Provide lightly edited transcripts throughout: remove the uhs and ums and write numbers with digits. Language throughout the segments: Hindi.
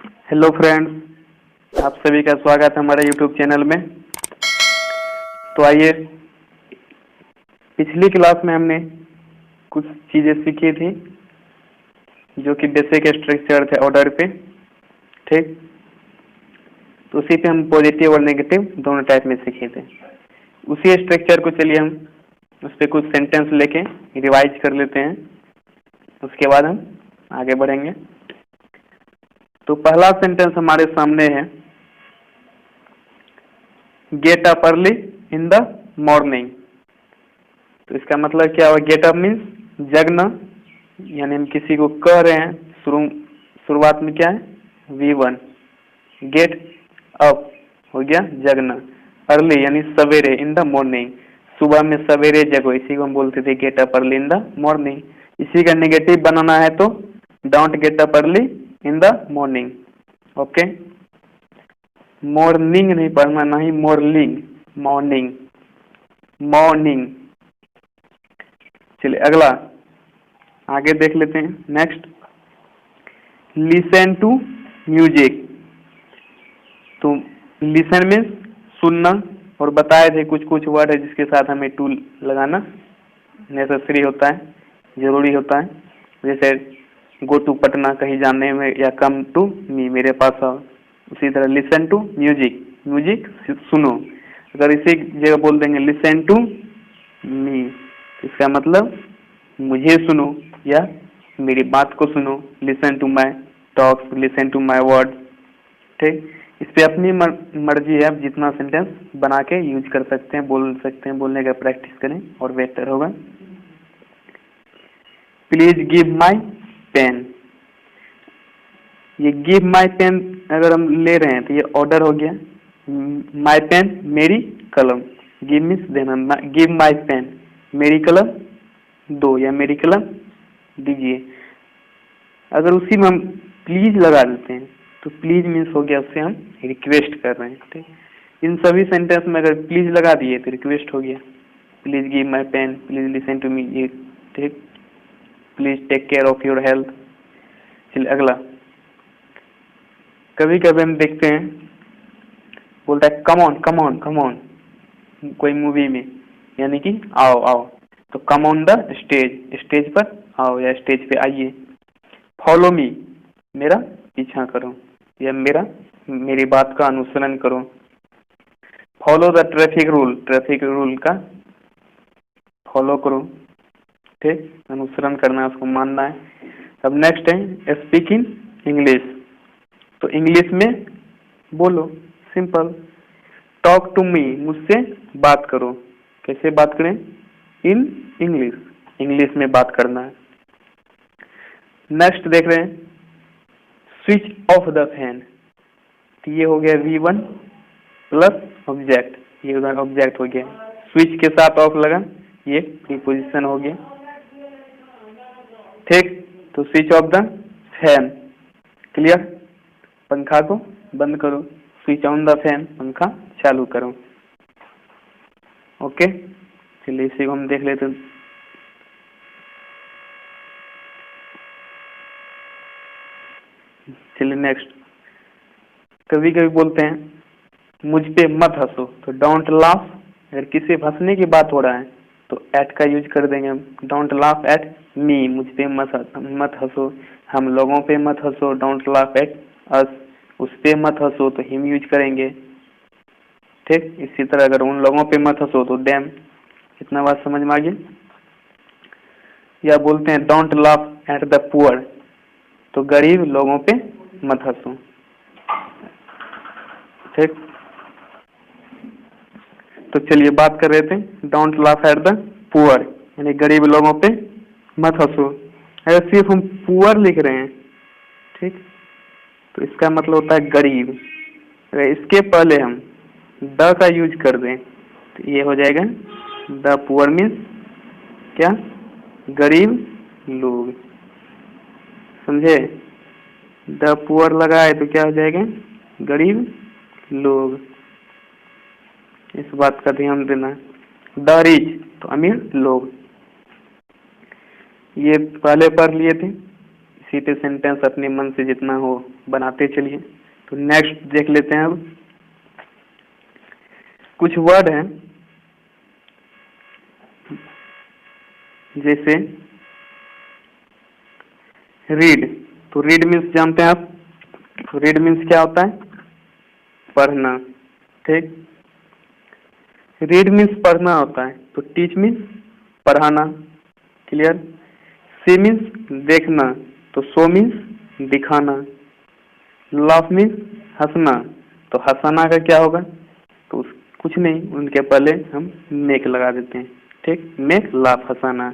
हेलो फ्रेंड्स, आप सभी का स्वागत है हमारे यूट्यूब चैनल में। तो आइए, पिछली क्लास में हमने कुछ चीज़ें सीखी थी जो कि बेसिक स्ट्रक्चर थे ऑर्डर पे। ठीक, तो उसी पे हम पॉजिटिव और नेगेटिव दोनों टाइप में सीखे थे। उसी स्ट्रक्चर को चलिए हम उस पर कुछ सेंटेंस लेके रिवाइज कर लेते हैं, उसके बाद हम आगे बढ़ेंगे। तो पहला सेंटेंस हमारे सामने है, get up early in the morning. तो इसका मतलब क्या हुआ? गेट अप मीन्स जगना, यानी हम किसी को कह रहे हैं। शुरुआत में क्या है? V1। गेट अप हो गया जगना, अर्ली यानी सवेरे, इन द मॉर्निंग सुबह में सवेरे जगो, इसी को हम बोलते थे get up early in the morning. इसी का नेगेटिव बनाना है तो don't get up early in the morning. Okay, morning नहीं पढ़ना, नहीं मॉर्निंग, मॉर्निंग, मॉर्निंग। चलिए अगला आगे देख लेते हैं। Next, listen to music. तो लिसन में सुनना, और बताए थे कुछ कुछ वर्ड है जिसके साथ हमें टू लगाना नेसेसरी होता है, जरूरी होता है। जैसे गो टू पटना, कहीं जाने में, या कम टू मी, मेरे पास आओ। उसी तरह लिसन टू म्यूजिक, म्यूजिक सुनो। अगर इसी जगह बोल देंगे लिसन टू मी, इसका मतलब मुझे सुनो या मेरी बात को सुनो। Listen to my talks, listen to my word. ठीक, इस पे अपनी मर्जी है, आप जितना सेंटेंस बना के यूज कर सकते हैं, बोल सकते हैं। बोलने का प्रैक्टिस करें और बेहतर होगा। Please give my pen. ये गिव माई पेन अगर हम ले रहे हैं तो ये ऑर्डर हो गया। माई पेन मेरी कलम, गिव मीन्स देना, गिव माई पेन मेरी कलम दो, या मेरी कलम दीजिए। अगर उसी में हम प्लीज लगा देते हैं तो प्लीज मीन्स हो गया, उससे हम रिक्वेस्ट कर रहे हैं। ठीक, इन सभी सेंटेंस में अगर प्लीज लगा दिए तो रिक्वेस्ट हो गया। Please give my pen, please listen to me, ये ठीक। Please take care of your health. चलिए अगला, कभी कभी हम देखते हैं बोलता है come on, come on, come on, कोई मूवी में, यानी कि आओ आओ। तो come on the stage, stage पर आओ या स्टेज पे आइए। फॉलो मी, मेरा पीछा करो या मेरी बात का अनुसरण करो। Follow the traffic rule, traffic rule का फॉलो करो। ठीक, अनुसरण करना है, उसको मानना है। अब नेक्स्ट है स्पीक इन इंग्लिश। तो इंग्लिश में बोलो, सिंपल। टॉक टू मी, मुझसे बात करो। कैसे बात करें? इन इंग्लिश, इंग्लिश में बात करना है। नेक्स्ट देख रहे हैं, स्विच ऑफ द फैन। तो ये हो गया V1 प्लस ऑब्जेक्ट, ये उधर ऑब्जेक्ट हो गया। स्विच के साथ ऑफ लगा, ये प्रीपोजिशन हो गया। ठीक, तो switch off the fan, clear. पंखा को बंद करो, स्विच ऑन द फैन, पंखा चालू करो। ओके, चलिए इसी को हम देख लेते हैं। चलिए नेक्स्ट, कभी कभी बोलते हैं मुझ पे मत हंसो। तो डोंट लाफ, अगर किसी हंसने की बात हो रहा है तो एट का यूज कर देंगे हम। डोंट लाफ एट मी, मुझ पे मत हंसो, हम लोगों पे मत हंसो। डोंट लाफ एट अस, उस पे मत हंसो तो हिम यूज करेंगे। ठीक, इसी तरह अगर उन लोगों पे मत हंसो तो डैम। इतना बात समझ में आ गया। या बोलते हैं don't laugh at the poor, तो गरीब लोगों पे मत हंसो। ठीक, तो चलिए बात कर रहे थे, don't laugh at the poor यानी गरीब लोगों पे मत हंसो। अगर सिर्फ हम पुअर लिख रहे हैं, ठीक, तो इसका मतलब होता है गरीब। अगर इसके पहले हम द का यूज कर दें तो ये हो जाएगा द पुअर मीन्स क्या? गरीब लोग। समझे? द पुअर लगा है तो क्या हो जाएगा? गरीब लोग। इस बात का ध्यान देना। द रिच तो अमीर लोग, ये पहले पढ़ लिए थे, इसी पे सेंटेंस अपने मन से जितना हो बनाते चलिए। तो नेक्स्ट देख लेते हैं। अब कुछ वर्ड हैं जैसे रीड। तो रीड मीन्स जानते हैं आप? तो रीड मीन्स क्या होता है? पढ़ना। ठीक, रीड मीन्स पढ़ना होता है। तो टीच मीन्स पढ़ाना। क्लियर? सी मीन्स देखना। तो शो मीन्स दिखाना। लाफ मीन्स हंसना। तो हंसाना का क्या होगा? तो कुछ नहीं, उनके पहले हम मेक लगा देते हैं। ठीक, मेक लाफ हंसाना।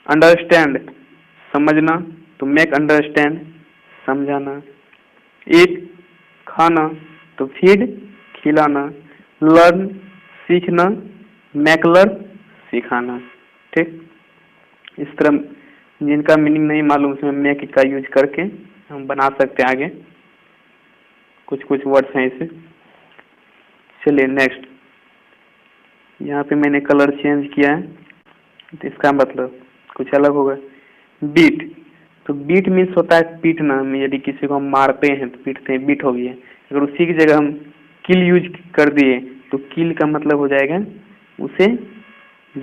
अंडरस्टैंड समझना। तो मेक अंडरस्टैंड समझाना। ईट खाना। तो फीड खिलाना। लर्न सीखना। मेक लर्न सिखाना। ठीक, इस तरह जिनका मीनिंग नहीं मालूम उसमें मेक का यूज करके हम बना सकते हैं आगे। कुछ कुछ वर्ड्स हैं इसे। चलिए नेक्स्ट। यहाँ पे मैंने कलर चेंज किया है, तो इसका मतलब कुछ अलग होगा। बीट। तो बीट मीन्स होता है पीटना। यदि किसी को हम मारते हैं तो पीटते हैं, बीट हो गया। अगर उसी की जगह हम किल यूज कर दिए तो किल का मतलब हो जाएगा उसे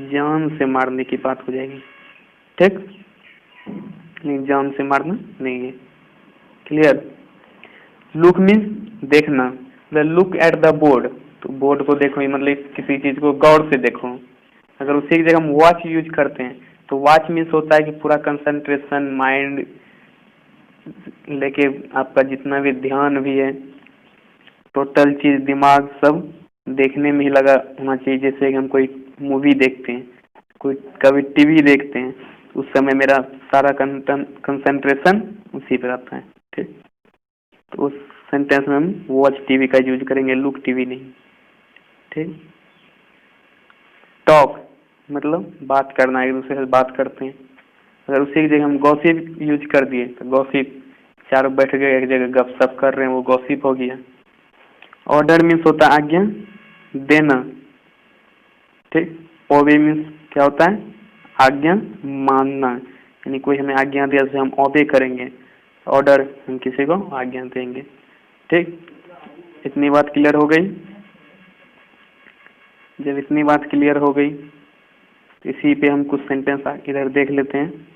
जान से मारने की बात हो जाएगी। ठीक, नहीं जान से मारना नहीं है। क्लियर? लुक मीन्स देखना। Look at the board. तो बोर्ड को देखो, मतलब किसी चीज को गौर से देखो। अगर उसी की जगह हम वॉच यूज करते हैं तो वॉच मीन्स होता है कि पूरा कंसंट्रेशन, माइंड लेके आपका जितना भी ध्यान भी है, टोटल चीज दिमाग सब देखने में ही लगा होना चाहिए। जैसे कि हम कोई मूवी देखते हैं, कोई कभी टीवी देखते हैं, उस समय मेरा सारा कंसंट्रेशन उसी पे रहता है। ठीक, तो उस सेंटेंस में हम वॉच टीवी का यूज करेंगे, लुक टीवी नहीं। ठीक, टॉक मतलब बात करना, एक दूसरे से बात करते हैं। अगर उसी की जगह हम गॉसिप यूज कर दिए तो गॉसिप, चारों बैठ गए एक जगह गपशप कर रहे हैं, वो गॉसिप हो गया। ऑर्डर मीन्स होता है आज्ञा देना। ठीक, ओबे मीन्स क्या होता है? आज्ञा मानना। यानी कोई हमें आज्ञा दिया तो हम ओबे करेंगे। ऑर्डर हम किसी को आज्ञा देंगे। ठीक, इतनी बात क्लियर हो गई। जब इतनी बात क्लियर हो गई तो इसी पे हम कुछ सेंटेंस इधर देख लेते हैं।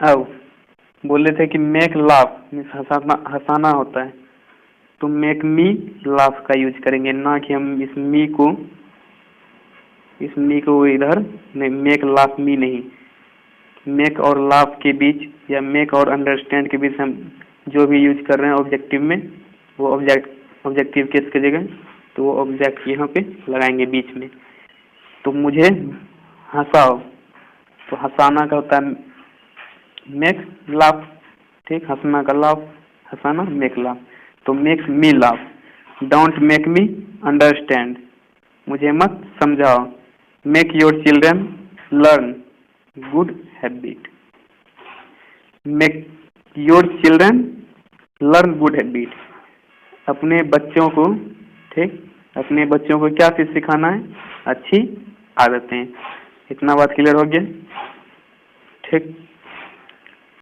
अब बोले थे कि मेक लाफ हंसाना होता है, तो मेक मी लाफ का यूज करेंगे, ना कि हम इस मी को इधर नहीं, मेक लाफ मी नहीं। मेक और लाफ के बीच या मेक और अंडरस्टैंड के बीच हम जो भी यूज कर रहे हैं ऑब्जेक्टिव में, वो ऑब्जेक्टिव केस की जगह तो वो ऑब्जेक्ट यहाँ पे लगाएंगे बीच में। तो मुझे हंसाओ, तो हंसाना का होता है मेक लाफ। ठीक, हंसना का लाफ, हंसाना मेक लाफ। तो makes me laugh. Don't make me understand, मुझे मत समझाओ। Make your children learn good habit. Make your children learn good habit. अपने बच्चों को, ठीक, अपने बच्चों को क्या चीज सिखाना है? अच्छी आदतें। इतना बात क्लियर हो गया? ठीक।